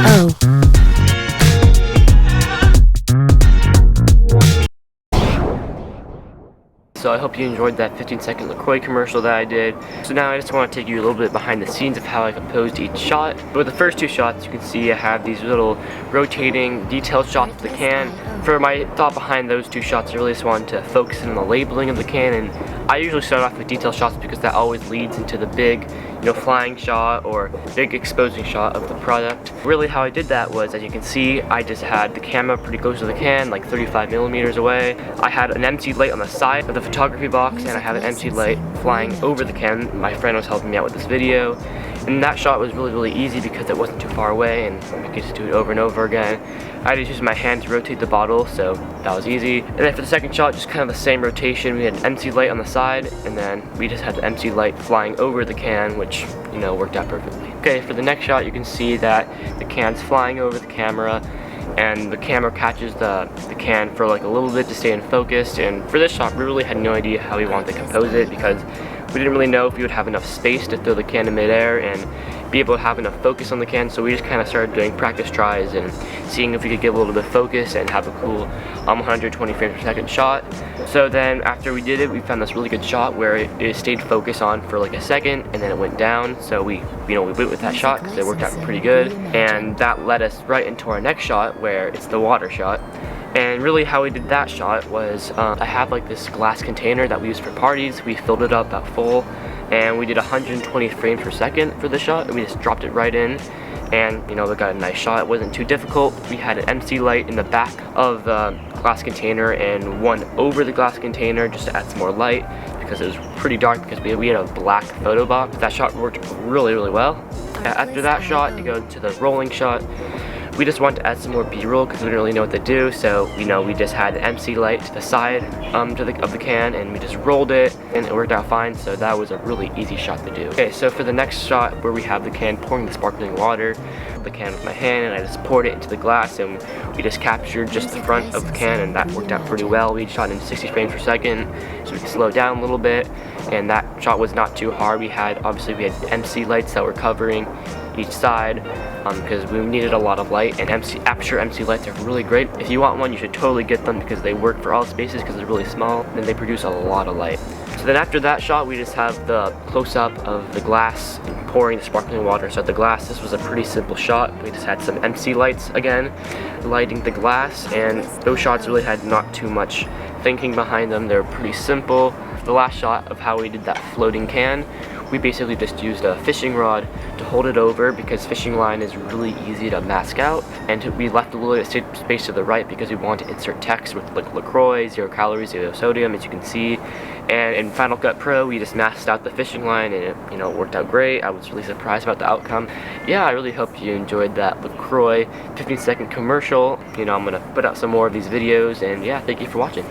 Oh. So I hope you enjoyed that 15-second LaCroix commercial that I did. So now I just want to take you a little bit behind the scenes of how I composed each shot. But with the first two shots, you can see I have these little rotating detailed shots of the can. For my thought behind those two shots, I really just wanted to focus in on the labeling of the can, and I usually start off with detail shots because that always leads into the big, flying shot or big exposing shot of the product. Really how I did that was, as you can see, I just had the camera pretty close to the can, like 35 millimeters away. I had an empty light on the side of the photography box, and I have an empty light flying over the can. My friend was helping me out with this video, and that shot was really easy because it wasn't too far away, and I could just do it over and over again. I just used my hand to rotate the bottle, so that was easy. And then for the second shot, just kind of the same rotation. We had an empty light on the side, and then we just had the empty light flying over the can, which, worked out perfectly. Okay, for the next shot, you can see that the can's flying over the camera, and the camera catches the can for like a little bit to stay in focus. And for this shot, we really had no idea how we wanted to compose it because we didn't really know if we would have enough space to throw the can in midair and be able to have enough focus on the can. So we just kind of started doing practice tries and seeing if we could get a little bit of focus and have a cool 120 frames per second shot. So then after we did it, we found this really good shot where it stayed focused on for like a second and then it went down. So we went with that shot because it worked out pretty good, and that led us right into our next shot where it's the water shot. And really how we did that shot was I have like this glass container that we use for parties. We filled it up at full, and we did 120 frames per second for the shot, and we just dropped it right in, and we got a nice shot. It wasn't too difficult. We had an MC light in the back of the glass container and one over the glass container just to add some more light because it was pretty dark because we had a black photo box. That shot worked really well. After that shot, you go to the rolling shot. We just wanted to add some more B-roll because we didn't really know what to do, so we just had the MC light to the side of the can, and we just rolled it, and it worked out fine. So that was a really easy shot to do. Okay, so for the next shot where we have the can pouring the sparkling water, the can with my hand, and I just poured it into the glass, and we just captured just the front of the can, and that worked out pretty well. We shot in 60 frames per second, so we could slow down a little bit, and that shot was not too hard. Obviously we had MC lights that were covering each side because we needed a lot of light, and aperture MC lights are really great. If you want one, you should totally get them because they work for all spaces because they're really small and they produce a lot of light. So then after that shot, we just have the close-up of the glass and pouring the sparkling water inside the glass. This was a pretty simple shot. We just had some MC lights again lighting the glass, and those shots really had not too much thinking behind them. They're pretty simple. The last shot of how we did that floating can, we basically just used a fishing rod to hold it over because fishing line is really easy to mask out, and we left a little bit of space to the right because we wanted to insert text with like LaCroix, 0 calories, 0 sodium, as you can see. And in Final Cut Pro, we just masked out the fishing line, and it worked out great. I was really surprised about the outcome. Yeah, I really hope you enjoyed that LaCroix 15-second commercial. I'm gonna put out some more of these videos, and yeah, thank you for watching.